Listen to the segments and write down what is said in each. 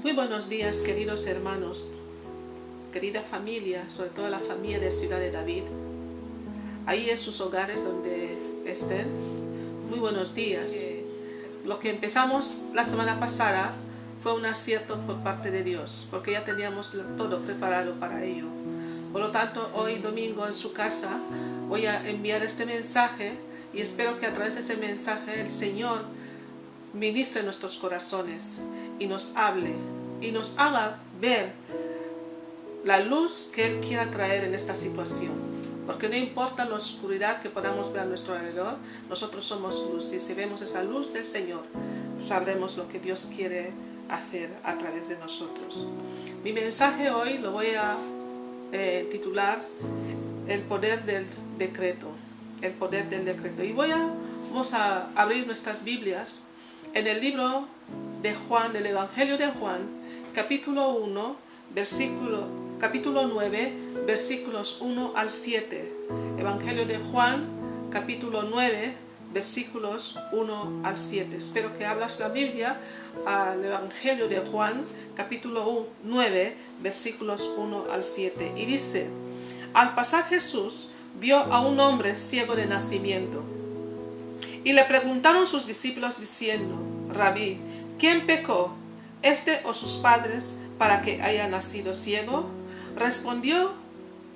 Muy buenos días, queridos hermanos, querida familia, sobre todo la familia de Ciudad de David, ahí en sus hogares donde estén. Muy buenos días. Lo que empezamos la semana pasada fue un acierto por parte de Dios, porque ya teníamos todo preparado para ello. Por lo tanto, hoy domingo en su casa voy a enviar este mensaje y espero que a través de ese mensaje el Señor ministre nuestros corazones y nos hable y nos haga ver la luz que Él quiera traer en esta situación. Porque no importa la oscuridad que podamos ver a nuestro alrededor, nosotros somos luz, y si vemos esa luz del Señor, sabremos lo que Dios quiere hacer a través de nosotros. Mi mensaje hoy lo voy a titular El poder del decreto. El poder del decreto. Y vamos a abrir nuestras Biblias en el libro de Juan, del Evangelio de Juan, capítulo 9, versículos 1 al 7. Evangelio de Juan, capítulo 9, versículos 1 al 7. Espero que abras la Biblia al Evangelio de Juan, capítulo 9, versículos 1 al 7. Y dice: al pasar Jesús vio a un hombre ciego de nacimiento. Y le preguntaron sus discípulos diciendo: Rabí, ¿quién pecó, este o sus padres, para que haya nacido ciego? Respondió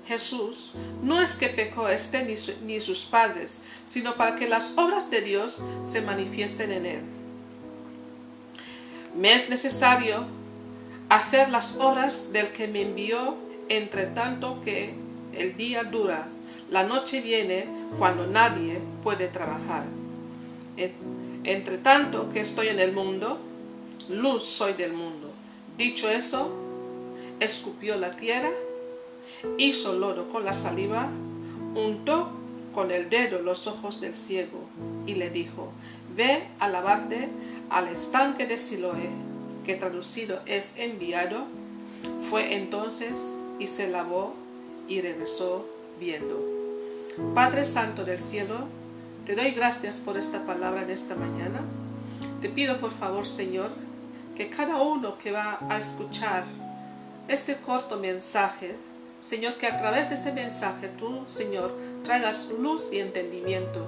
Jesús: no es que pecó este ni sus padres, sino para que las obras de Dios se manifiesten en él. Me es necesario hacer las obras del que me envió, entre tanto que el día dura, la noche viene cuando nadie puede trabajar. Entre tanto que estoy en el mundo, luz soy del mundo. Dicho eso, escupió la tierra, hizo lodo con la saliva, untó con el dedo los ojos del ciego y le dijo: ve a lavarte al estanque de Siloé, que traducido es enviado. Fue entonces y se lavó y regresó viendo. Padre Santo del cielo, te doy gracias por esta palabra de esta mañana. Te pido por favor, Señor, que cada uno que va a escuchar este corto mensaje, Señor, que a través de este mensaje tú, Señor, traigas luz y entendimiento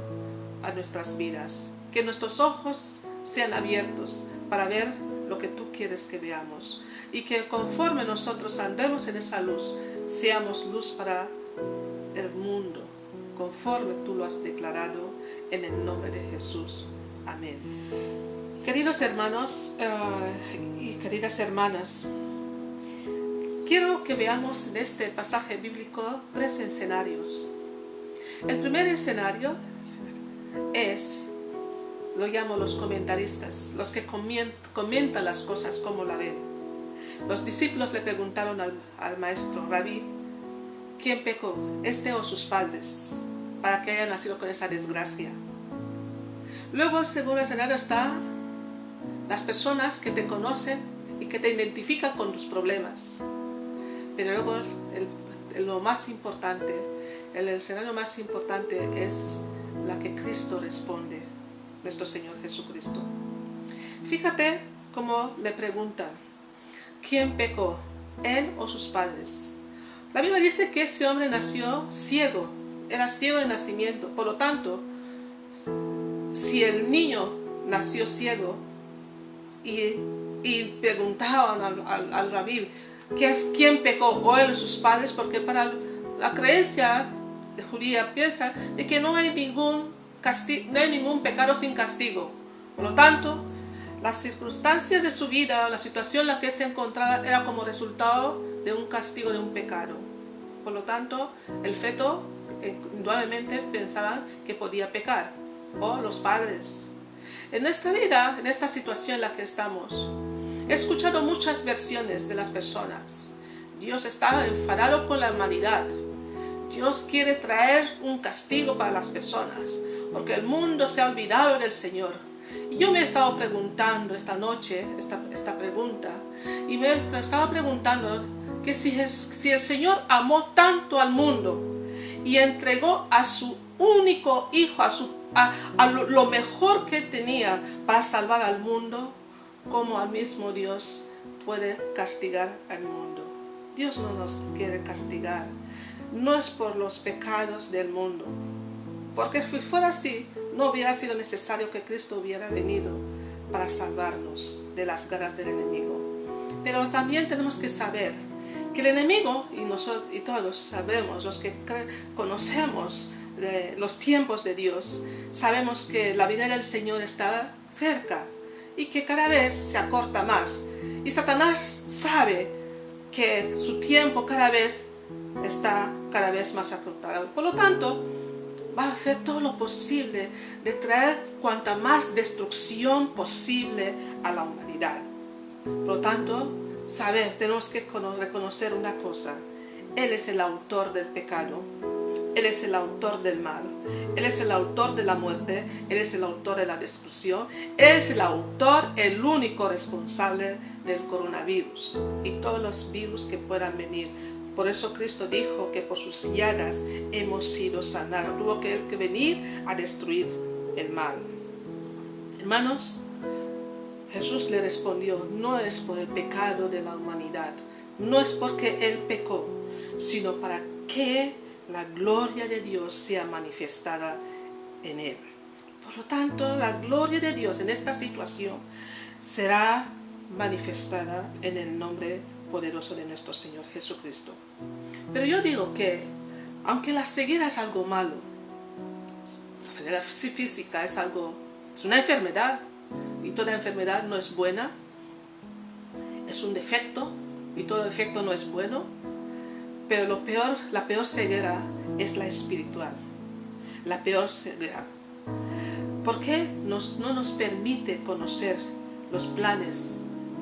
a nuestras vidas. Que nuestros ojos sean abiertos para ver lo que tú quieres que veamos. Y que conforme nosotros andemos en esa luz, seamos luz para el mundo, conforme tú lo has declarado, en el nombre de Jesús. Amén. Queridos hermanos y queridas hermanas, quiero que veamos en este pasaje bíblico 3 escenarios. El primer escenario es, lo llamo los comentaristas, los que comentan las cosas como la ven. Los discípulos le preguntaron al maestro: Rabí, ¿quién pecó, este o sus padres, para que haya nacido con esa desgracia? Luego el segundo escenario está las personas que te conocen y que te identifican con tus problemas. Pero luego lo más importante, el escenario más importante es la que Cristo responde, nuestro Señor Jesucristo. Fíjate cómo le preguntan: ¿quién pecó, él o sus padres? La Biblia dice que ese hombre nació ciego, era ciego de nacimiento. Por lo tanto, si el niño nació ciego y preguntaban al rabí quién pecó, o él o sus padres, porque para la creencia judía piensa de que no hay ningún pecado sin castigo. Por lo tanto, las circunstancias de su vida, la situación en la que él se encontraba, era como resultado de un castigo, de un pecado. Por lo tanto, el feto indudablemente pensaban que podía pecar, o los padres. En nuestra vida, en esta situación en la que estamos, he escuchado muchas versiones de las personas. Dios está enfadado con la humanidad. Dios quiere traer un castigo para las personas, porque el mundo se ha olvidado del Señor. Y yo me he estado preguntando esta noche, esta pregunta, y me estaba preguntando que si el Señor amó tanto al mundo y entregó a su único hijo, a lo mejor que tenía para salvar al mundo, como al mismo Dios puede castigar al mundo. Dios no nos quiere castigar. No es por los pecados del mundo. Porque si fuera así, no hubiera sido necesario que Cristo hubiera venido para salvarnos de las garras del enemigo. Pero también tenemos que saber que el enemigo, y nosotros y todos sabemos, los que conocemos los tiempos de Dios, sabemos que la venida del Señor está cerca y que cada vez se acorta más. Y Satanás sabe que su tiempo está cada vez más acortado. Por lo tanto, va a hacer todo lo posible de traer cuanta más destrucción posible a la humanidad. Por lo tanto, tenemos que reconocer una cosa: Él es el autor del pecado, Él es el autor del mal, Él es el autor de la muerte, Él es el autor de la destrucción, Él es el autor, el único responsable del coronavirus y todos los virus que puedan venir. Por eso Cristo dijo que por sus llagas hemos sido sanados. Tuvo que venir a destruir el mal. Hermanos, Jesús le respondió: no es por el pecado de la humanidad, no es porque Él pecó, sino para que la gloria de Dios sea manifestada en Él. Por lo tanto, la gloria de Dios en esta situación será manifestada en el nombre poderoso de nuestro Señor Jesucristo. Pero yo digo que, aunque la ceguera es algo malo, la ceguera física es una enfermedad, y toda enfermedad no es buena, es un defecto, y todo defecto no es bueno, pero la peor ceguera es la espiritual, la peor ceguera. ¿Por qué no nos permite conocer los planes,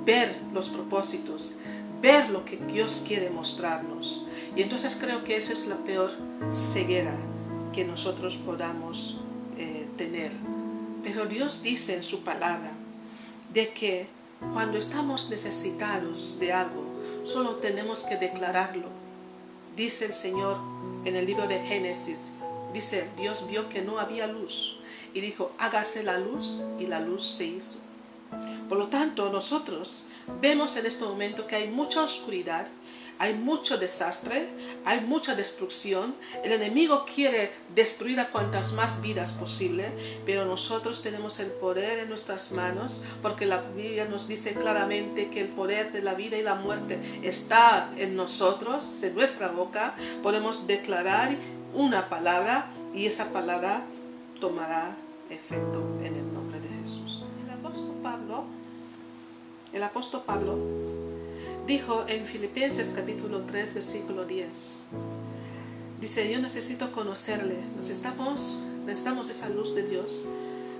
ver los propósitos, ver lo que Dios quiere mostrarnos? Y entonces creo que esa es la peor ceguera que nosotros podamos tener. Pero Dios dice en su palabra de que cuando estamos necesitados de algo, solo tenemos que declararlo. Dice el Señor en el libro de Génesis, dice: Dios vio que no había luz y dijo: hágase la luz, y la luz se hizo. Por lo tanto, nosotros vemos en este momento que hay mucha oscuridad, hay mucho desastre, hay mucha destrucción. El enemigo quiere destruir a cuantas más vidas posible, pero nosotros tenemos el poder en nuestras manos, porque la Biblia nos dice claramente que el poder de la vida y la muerte está en nosotros, en nuestra boca. Podemos declarar una palabra y esa palabra tomará efecto en el nombre de Jesús. El apóstol Pablo dijo en Filipenses capítulo 3 versículo 10, dice: yo necesito conocerle, necesitamos esa luz de Dios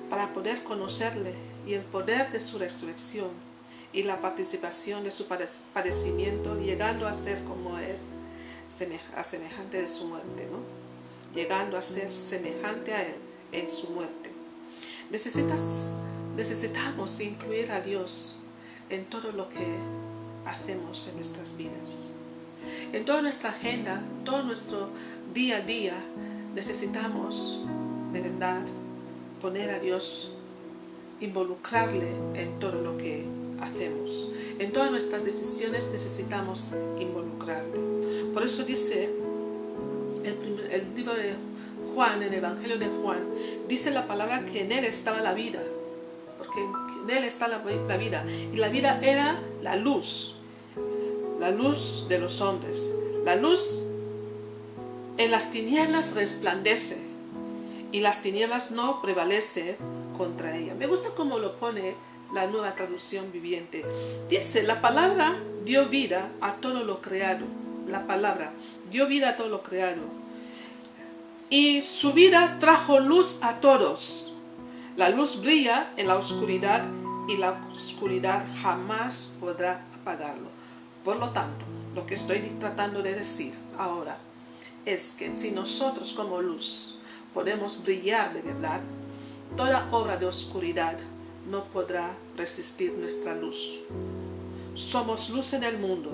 para poder conocerle y el poder de su resurrección y la participación de su padecimiento, llegando a ser como Él, semejante de su muerte, ¿no? Llegando a ser semejante a Él en su muerte. Necesitamos incluir a Dios en todo lo que hacemos en nuestras vidas. En toda nuestra agenda, todo nuestro día a día, necesitamos de verdad poner a Dios, involucrarle en todo lo que hacemos. En todas nuestras decisiones necesitamos involucrarle. Por eso dice el libro de Juan, en el Evangelio de Juan, dice la palabra que en Él estaba la vida, porque en Él está la vida, y la vida era la luz de los hombres. La luz en las tinieblas resplandece, y las tinieblas no prevalecen contra ella. Me gusta cómo lo pone la Nueva Traducción Viviente. Dice: la palabra dio vida a todo lo creado. La palabra dio vida a todo lo creado, y su vida trajo luz a todos. La luz brilla en la oscuridad, y la oscuridad jamás podrá apagarlo. Por lo tanto, lo que estoy tratando de decir ahora es que si nosotros como luz podemos brillar de verdad, toda obra de oscuridad no podrá resistir nuestra luz. Somos luz en el mundo,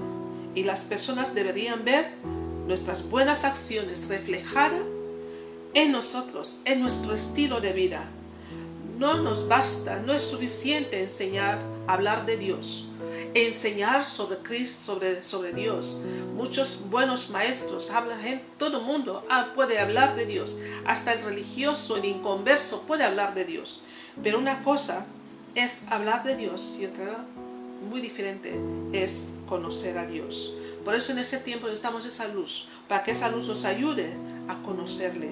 y las personas deberían ver nuestras buenas acciones reflejadas en nosotros, en nuestro estilo de vida. No nos basta, no es suficiente enseñar a hablar de Dios, enseñar sobre Cristo, sobre Dios. Muchos buenos maestros hablan, todo el mundo puede hablar de Dios. Hasta el religioso, el inconverso puede hablar de Dios. Pero una cosa es hablar de Dios y otra muy diferente es conocer a Dios. Por eso en ese tiempo necesitamos esa luz, para que esa luz nos ayude a conocerle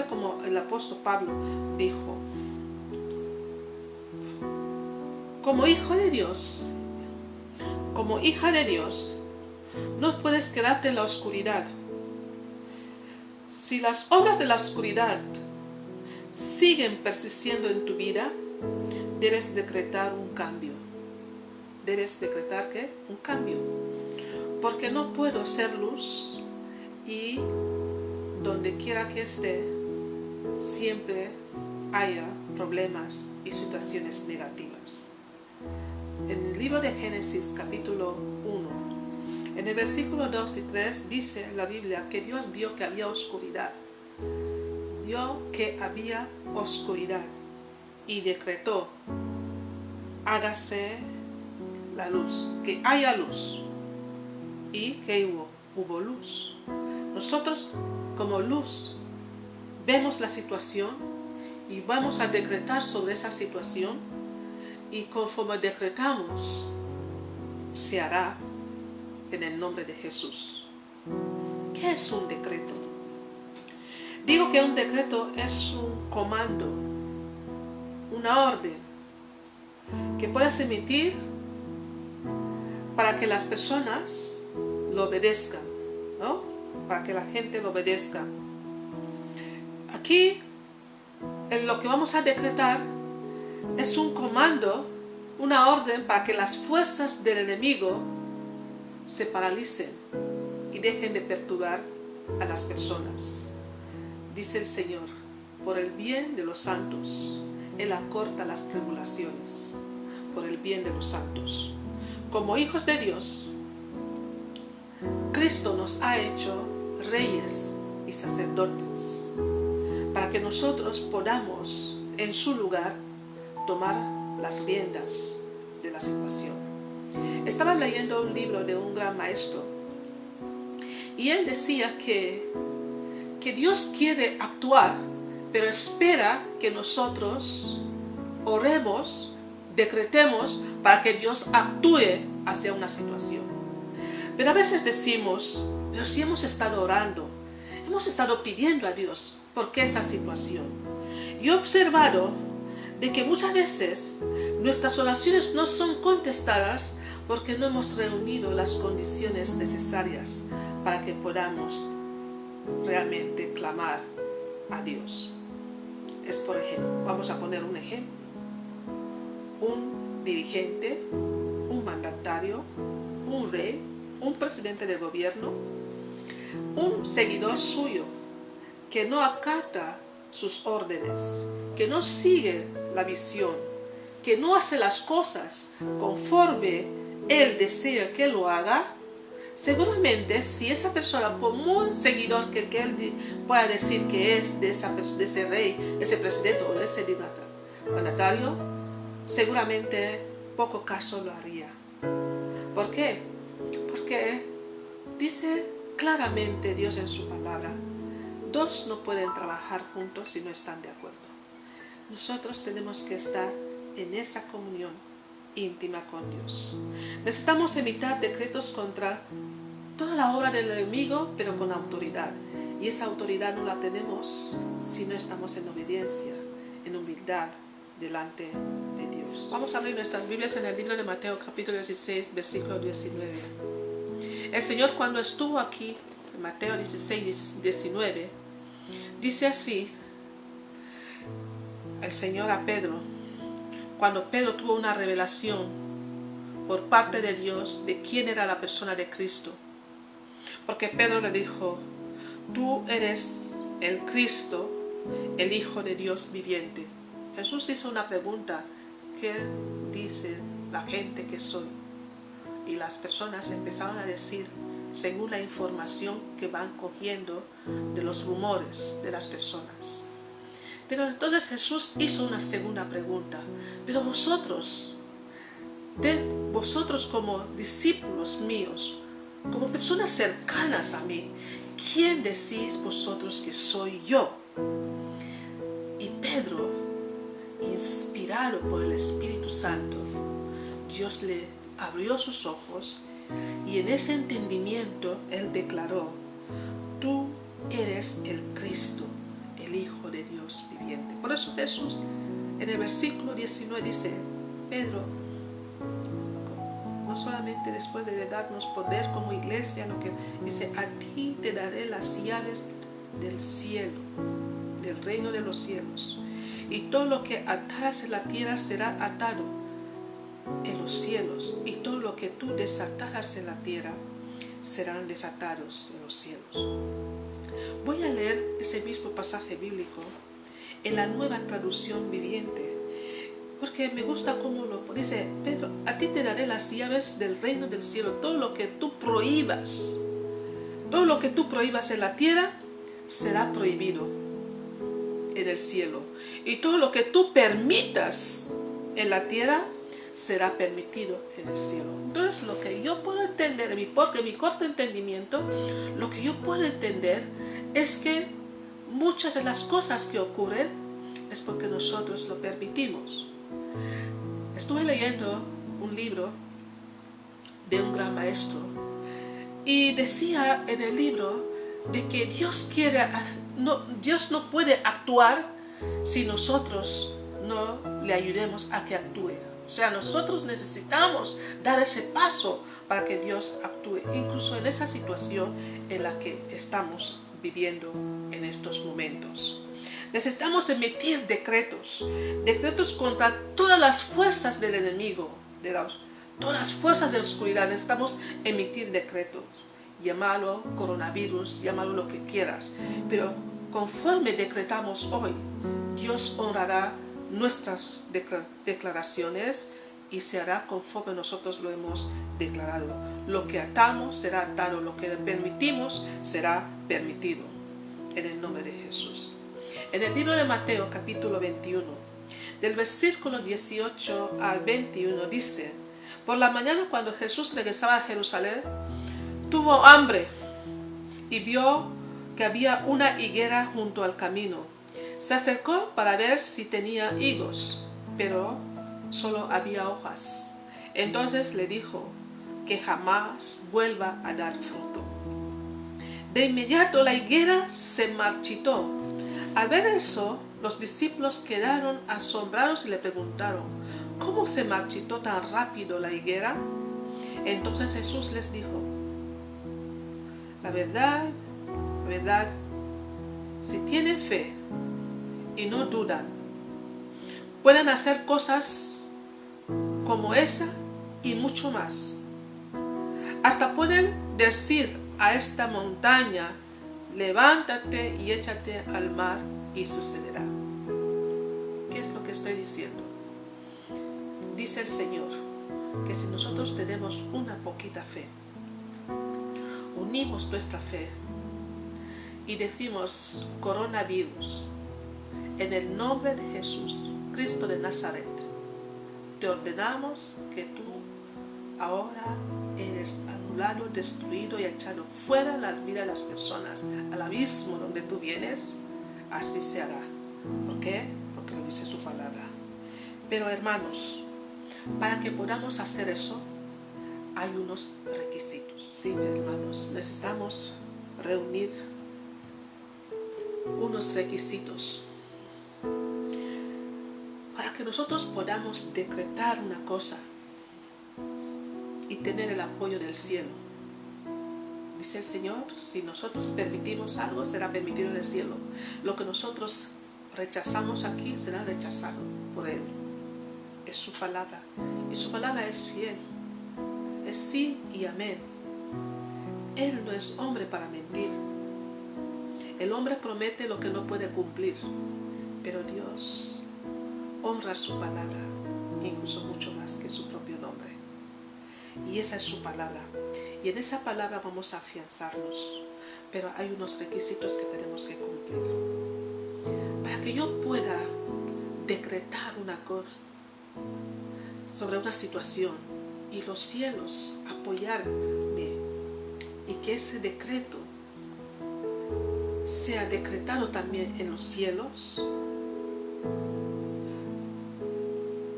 como el apóstol Pablo dijo. Como hijo de Dios, como hija de Dios, no puedes quedarte en la oscuridad. Si las obras de la oscuridad siguen persistiendo en tu vida, debes decretar un cambio. Debes decretar ¿qué? Un cambio. Porque no puedo ser luz y donde quiera que esté, siempre haya problemas y situaciones negativas. En el libro de Génesis capítulo 1, en el versículo 2 y 3 dice la Biblia que Dios vio que había oscuridad. Vio que había oscuridad y decretó: hágase la luz, que haya luz. ¿Y qué hubo? Hubo luz. Nosotros como luz vemos la situación y vamos a decretar sobre esa situación, y conforme decretamos se hará en el nombre de Jesús. ¿Qué es un decreto? Digo que un decreto es un comando, una orden que puedes emitir para que las personas lo obedezcan, ¿no? Para que la gente lo obedezca. Aquí, en lo que vamos a decretar, es un comando, una orden para que las fuerzas del enemigo se paralicen y dejen de perturbar a las personas. Dice el Señor: por el bien de los santos, Él acorta las tribulaciones, por el bien de los santos. Como hijos de Dios, Cristo nos ha hecho reyes y sacerdotes para que nosotros podamos en su lugar tomar las riendas de la situación. Estaba leyendo un libro de un gran maestro y él decía que Dios quiere actuar, pero espera que nosotros oremos, decretemos para que Dios actúe hacia una situación. Pero a veces decimos: pero si hemos estado orando, hemos estado pidiendo a Dios, ¿por qué esa situación? Y he observado de que muchas veces nuestras oraciones no son contestadas porque no hemos reunido las condiciones necesarias para que podamos realmente clamar a Dios. Es, por ejemplo, vamos a poner un ejemplo: un dirigente, un mandatario, un rey, un presidente de gobierno, un seguidor suyo que no acata sus órdenes, que no sigue la visión, que no hace las cosas conforme él desea que lo haga. Seguramente si esa persona, por muy seguidor que él pueda decir que es de ese rey, ese presidente o ese mandatario, seguramente poco caso lo haría. ¿Por qué? Porque dice claramente Dios en su palabra: dos no pueden trabajar juntos si no están de acuerdo. Nosotros tenemos que estar en esa comunión íntima con Dios. Necesitamos emitir decretos contra toda la obra del enemigo, pero con autoridad. Y esa autoridad no la tenemos si no estamos en obediencia, en humildad delante de Dios. Vamos a abrir nuestras Biblias en el libro de Mateo capítulo 16, versículo 19. El Señor, cuando estuvo aquí, en Mateo 16, 19, dice así el Señor a Pedro, cuando Pedro tuvo una revelación por parte de Dios de quién era la persona de Cristo. Porque Pedro le dijo: tú eres el Cristo, el Hijo de Dios viviente. Jesús hizo una pregunta: ¿qué dice la gente que soy? Y las personas empezaron a decir según la información que van cogiendo de los rumores de las personas. Pero entonces Jesús hizo una segunda pregunta: pero vosotros, vosotros como discípulos míos, como personas cercanas a mí, ¿quién decís vosotros que soy yo? Y Pedro, inspirado por el Espíritu Santo, Dios le abrió sus ojos y en ese entendimiento él declaró: tú eres el Cristo, el Hijo de Dios viviente. Por eso Jesús en el versículo 19 dice: Pedro, no solamente después de darnos poder como iglesia, lo que dice: a ti te daré las llaves del cielo, del reino de los cielos, y todo lo que ataras en la tierra será atado en los cielos, y todo lo que tú desataras en la tierra serán desatados en los cielos. Voy a leer ese mismo pasaje bíblico en la Nueva Traducción Viviente, porque me gusta cómo lo dice: Pedro, a ti te daré las llaves del reino del cielo. Todo lo que tú prohíbas en la tierra será prohibido en el cielo, y todo lo que tú permitas en la tierra será permitido en el cielo. Entonces, lo que yo puedo entender, porque mi corto entendimiento, lo que yo puedo entender es que muchas de las cosas que ocurren es porque nosotros lo permitimos. Estuve leyendo un libro de un gran maestro y decía en el libro de que Dios no puede actuar si nosotros no le ayudemos a que actúe. O sea, nosotros necesitamos dar ese paso para que Dios actúe, incluso en esa situación en la que estamos viviendo en estos momentos. Necesitamos emitir decretos contra todas las fuerzas del enemigo, todas las fuerzas de la oscuridad. Necesitamos emitir decretos. Llámalo coronavirus, llámalo lo que quieras, pero conforme decretamos hoy, Dios honrará nuestras declaraciones y se hará conforme nosotros lo hemos declarado. Lo que atamos será atado, lo que permitimos será permitido, en el nombre de Jesús. En el libro de Mateo, capítulo 21, del versículo 18 al 21, dice: por la mañana, cuando Jesús regresaba a Jerusalén, tuvo hambre y vio que había una higuera junto al camino. Se acercó para ver si tenía higos, pero solo había hojas. Entonces le dijo que jamás vuelva a dar fruto. De inmediato la higuera se marchitó. Al ver eso, los discípulos quedaron asombrados y le preguntaron: ¿cómo se marchitó tan rápido la higuera? Entonces Jesús les dijo: la verdad, si tienen fe y no dudan, pueden hacer cosas como esa y mucho más. Hasta pueden decir a esta montaña: levántate y échate al mar, y sucederá. ¿Qué es lo que estoy diciendo? Dice el Señor que si nosotros tenemos una poquita fe, unimos nuestra fe y decimos: coronavirus, en el nombre de Jesús, Cristo de Nazaret, te ordenamos que tú ahora eres anulado, destruido y echado fuera de las vidas de las personas, al abismo donde tú vienes. Así se hará. ¿Por qué? Porque lo dice su palabra. Pero hermanos, para que podamos hacer eso, hay unos requisitos. Sí, hermanos, necesitamos reunir unos requisitos para que nosotros podamos decretar una cosa y tener el apoyo del cielo. Dice el Señor: si nosotros permitimos algo, será permitido en el cielo. Lo que nosotros rechazamos aquí será rechazado por Él. Es su palabra, y su palabra es fiel. Es sí y amén. Él no es hombre para mentir. El hombre promete lo que no puede cumplir, pero Dios honra su palabra, incluso mucho más que su propio nombre. Y esa es su palabra, y en esa palabra vamos a afianzarnos, pero hay unos requisitos que tenemos que cumplir. Para que yo pueda decretar una cosa sobre una situación y los cielos apoyarme, y que ese decreto sea decretado también en los cielos,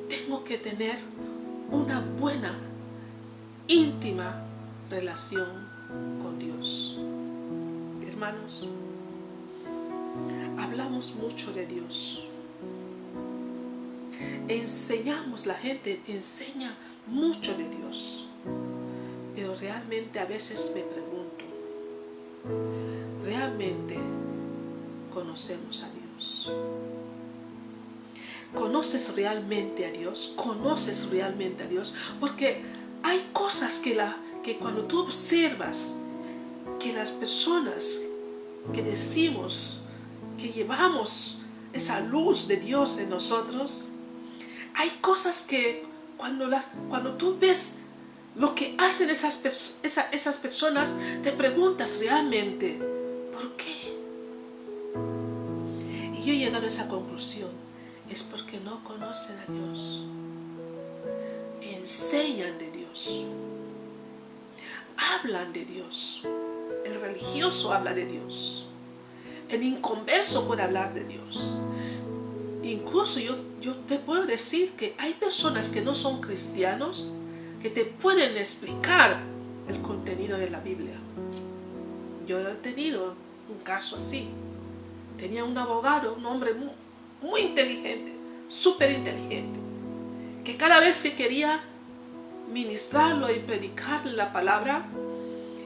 tengo que tener una buena, íntima relación con Dios. Hermanos, hablamos mucho de Dios. Enseñamos, la gente enseña mucho de Dios. Pero realmente a veces me pregunto, ¿realmente conocemos a Dios? ¿Conoces realmente a Dios? ¿Conoces realmente a Dios? Porque hay cosas que cuando tú observas que las personas que decimos que llevamos esa luz de Dios en nosotros, hay cosas que cuando tú ves lo que hacen esas personas, te preguntas realmente, ¿por qué? Y yo he llegado a esa conclusión, es porque no conocen a Dios, enseñan de Dios, hablan de Dios. El religioso habla de Dios, el inconverso puede hablar de Dios. Incluso yo te puedo decir que hay personas que no son cristianos que te pueden explicar el contenido de la Biblia. Yo he tenido un caso así. Tenía un abogado, un hombre muy inteligente, súper inteligente, que cada vez que quería ministrarlo y predicarle la palabra,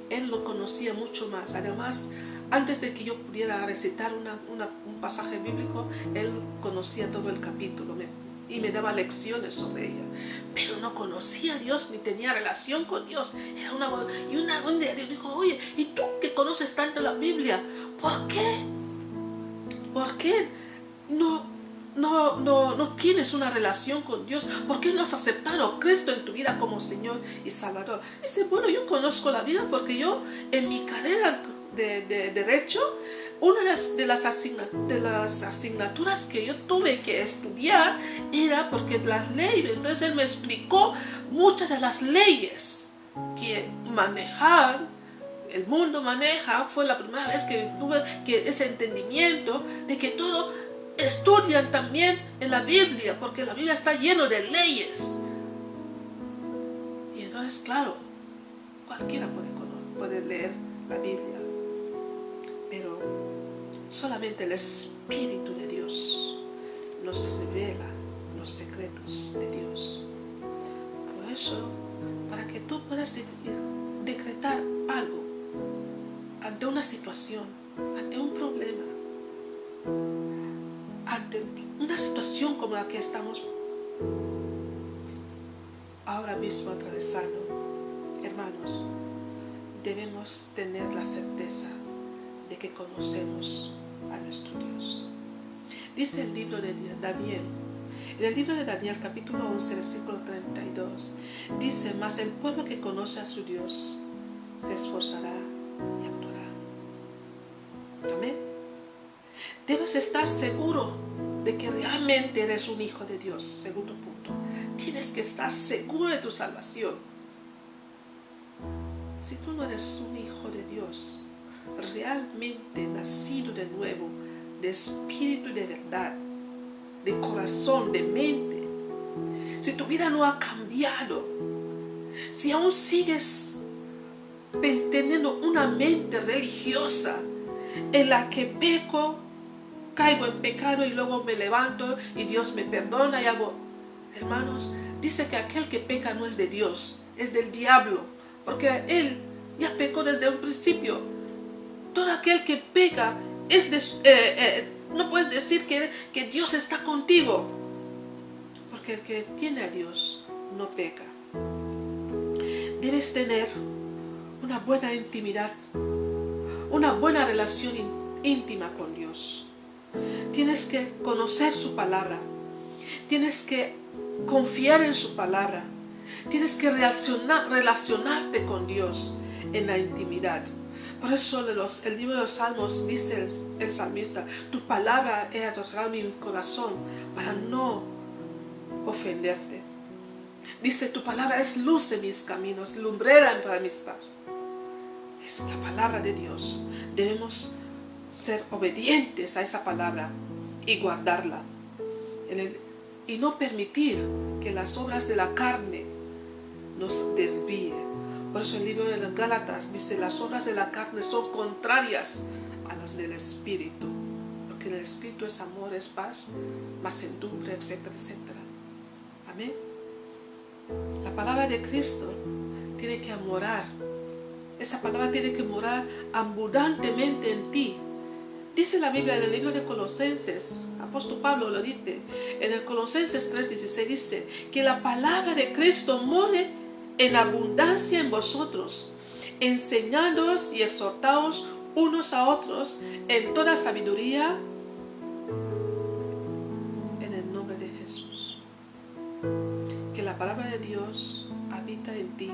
él lo conocía mucho más. Además, antes de que yo pudiera recitar un pasaje bíblico, él conocía todo el capítulo y me daba lecciones sobre ella. Pero no conocía a Dios ni tenía relación con Dios. Era un día dijo, oye, ¿y tú que conoces tanto la Biblia? ¿Por qué? ¿Por qué no tienes una relación con Dios? ¿Por qué no has aceptado a Cristo en tu vida como Señor y Salvador? Dice, bueno, yo conozco la vida porque yo en mi carrera de derecho, una de las asignaturas que yo tuve que estudiar era porque las leyes, entonces él me explicó muchas de las leyes que el mundo maneja. Fue la primera vez que tuve ese entendimiento de que todo estudian también en la Biblia, porque la Biblia está llena de leyes. Y entonces, claro, cualquiera puede leer la Biblia, pero solamente el Espíritu de Dios nos revela los secretos de Dios. Por eso, para que tú puedas decretar algo ante una situación, ante un problema, ante una situación como la que estamos ahora mismo atravesando, hermanos, debemos tener la certeza de que conocemos a nuestro Dios. Dice el libro de Daniel, en el libro de Daniel capítulo 11 versículo 32, dice, mas el pueblo que conoce a su Dios se esforzará y actuará. Amén. Debes estar seguro de que realmente eres un hijo de Dios. Segundo punto, tienes que estar seguro de tu salvación. Si tú no eres un hijo de Dios, realmente nacido de nuevo, de espíritu y de verdad, de corazón, de mente, si tu vida no ha cambiado, si aún sigues teniendo una mente religiosa en la que peco, caigo en pecado y luego me levanto y Dios me perdona y hago, hermanos, dice que aquel que peca no es de Dios, es del diablo, porque él ya pecó desde un principio. Todo aquel que peca no puedes decir que Dios está contigo, porque el que tiene a Dios no peca. Debes tener una buena intimidad, una buena relación íntima con Dios. Tienes que conocer su palabra, tienes que confiar en su palabra, tienes que relacionarte con Dios en la intimidad. Por eso el libro de los Salmos dice el salmista, tu palabra he adorado en mi corazón para no ofenderte. Dice, tu palabra es luz en mis caminos, lumbrera para mis pasos. Es la palabra de Dios. Debemos ser obedientes a esa palabra y guardarla. Y no permitir que las obras de la carne nos desvíen. Por eso el libro de los Gálatas dice, las obras de la carne son contrarias a las del Espíritu. Porque en el Espíritu es amor, es paz, mansedumbre, etcétera, etcétera. Amén. La palabra de Cristo tiene que morar. Esa palabra tiene que morar abundantemente en ti. Dice la Biblia en el libro de Colosenses, apóstol Pablo lo dice, en el Colosenses 3:16 dice que la palabra de Cristo more en abundancia en vosotros, enseñándoos y exhortaos unos a otros en toda sabiduría, en el nombre de Jesús. Que la palabra de Dios habita en ti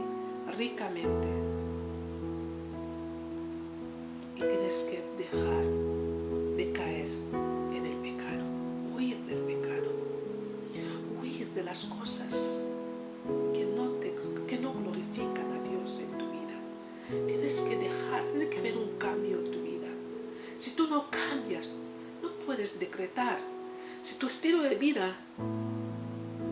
ricamente. Y tienes que dejar de caer en el pecado. Huir del pecado. Huir de las cosas que no glorifican a Dios en tu vida. Tienes que dejar, tiene que haber un cambio en tu vida. Si tú no cambias, no puedes decretar. Si tu estilo de vida,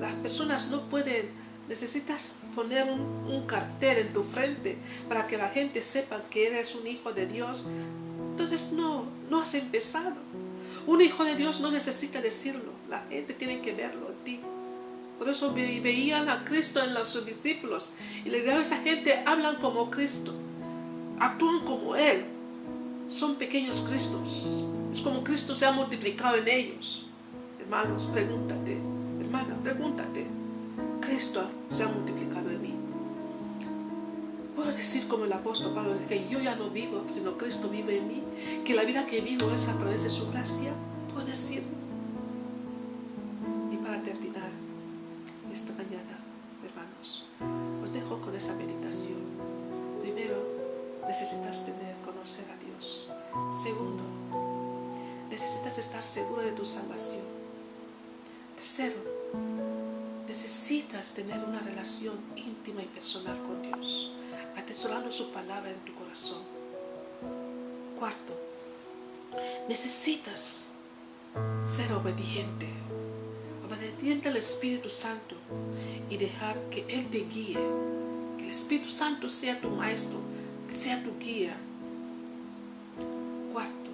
las personas no pueden, necesitas poner un cartel en tu frente para que la gente sepa que eres un hijo de Dios. Entonces no has empezado. Un hijo de Dios no necesita decirlo. La gente tiene que verlo en ti. Por eso veían a Cristo en los discípulos. Y le dijeron a esa gente, hablan como Cristo. Actúan como Él. Son pequeños Cristos. Es como Cristo se ha multiplicado en ellos. Hermanos, pregúntate. Hermana, pregúntate. Cristo se ha multiplicado en mí. Puedo decir como el apóstol Pablo, que yo ya no vivo, sino Cristo vive en mí, que la vida que vivo es a través de su gracia. Puedo decir. Y para terminar esta mañana, hermanos, os dejo con esa meditación. Primero, necesitas conocer a Dios. Segundo, necesitas estar seguro de tu salvación. Tercero, necesitas tener una relación íntima y personal con Dios, atesorando su palabra en tu corazón. Cuarto, necesitas ser obediente al Espíritu Santo y dejar que Él te guíe, que el Espíritu Santo sea tu maestro, que sea tu guía. Cuarto,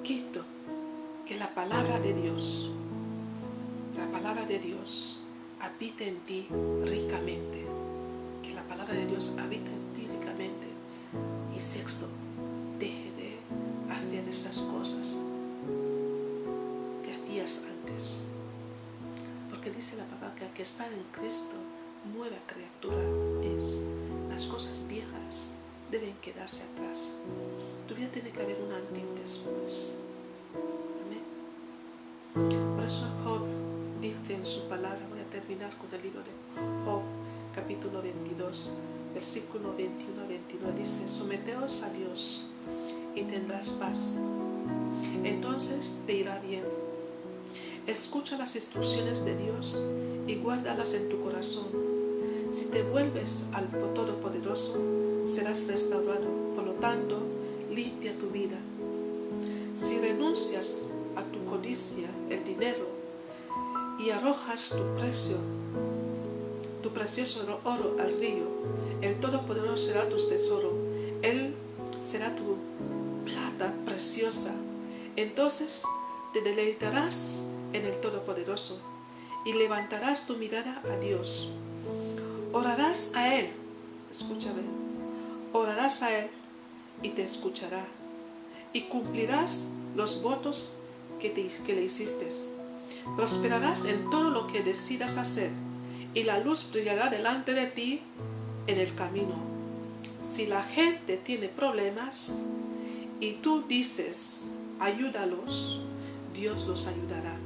quinto, que la palabra de Dios habite en ti ricamente. Que la palabra de Dios habite en ti ricamente. Y sexto, deje de hacer esas cosas que hacías antes. Porque dice la palabra que al que está en Cristo, nueva criatura es. Las cosas viejas deben quedarse atrás. Tu vida tiene que haber un antes y un después. Amén. Por eso Job dice en su palabra, voy a terminar con el libro de Job, capítulo 22, versículo 21 a 29, dice, someteos a Dios y tendrás paz. Entonces te irá bien. Escucha las instrucciones de Dios y guárdalas en tu corazón. Si te vuelves al Todopoderoso, serás restaurado. Por lo tanto, limpia tu vida. Si renuncias a tu codicia, el dinero, y arrojas tu precioso oro al río, el Todopoderoso será tu tesoro. Él será tu plata preciosa. Entonces te deleitarás en el Todopoderoso y levantarás tu mirada a Dios. Orarás a Él, escúchame, orarás a Él y te escuchará y cumplirás los votos que le hiciste. Prosperarás en todo lo que decidas hacer y la luz brillará delante de ti en el camino. Si la gente tiene problemas y tú dices, ayúdalos, Dios los ayudará.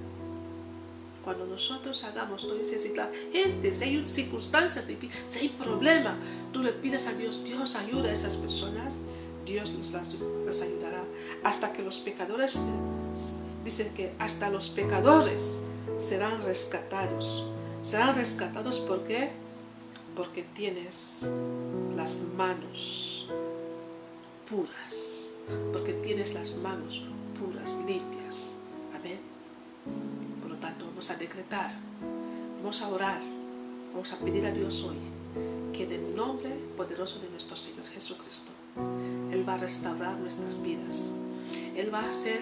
Cuando nosotros hagamos, tú dices, gente, si hay circunstancias difíciles, si hay problema, tú le pides a Dios, Dios ayuda a esas personas, Dios los ayudará. Hasta que los pecadores, dicen que hasta los pecadores serán rescatados. Serán rescatados, ¿por qué? Porque tienes las manos puras. Porque tienes las manos puras, limpias. Amén. Por lo tanto, vamos a decretar, vamos a orar, vamos a pedir a Dios hoy que en el nombre poderoso de nuestro Señor Jesucristo, Él va a restaurar nuestras vidas. Él va a hacer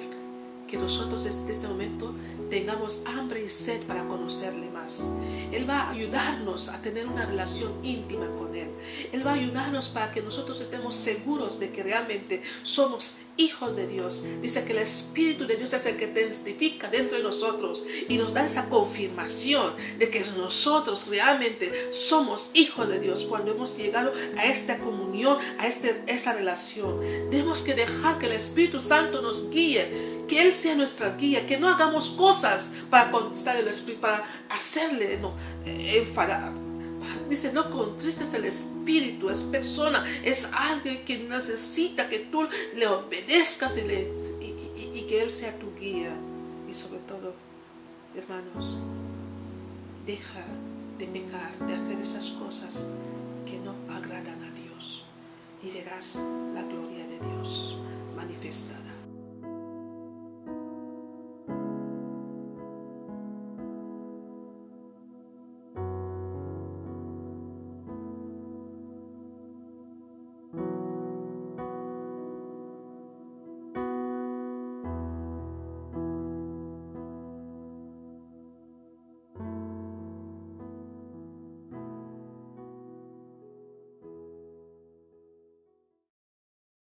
que nosotros desde este momento tengamos hambre y sed para conocerle más. Él va a ayudarnos a tener una relación íntima con Él. Él va a ayudarnos para que nosotros estemos seguros de que realmente somos hijos de Dios. Dice que el Espíritu de Dios es el que testifica dentro de nosotros y nos da esa confirmación de que nosotros realmente somos hijos de Dios cuando hemos llegado a esta comunión, a esa relación. Tenemos que dejar que el Espíritu Santo nos guíe, que Él sea nuestra guía, que no hagamos cosas para conquistar el Espíritu, para hacerle enfadar. Dice, no contristes el Espíritu, es persona, es alguien que necesita que tú le obedezcas y que Él sea tu guía. Y sobre todo, hermanos, deja de pecar, de hacer esas cosas que no agradan a Dios, y verás la gloria de Dios manifestada.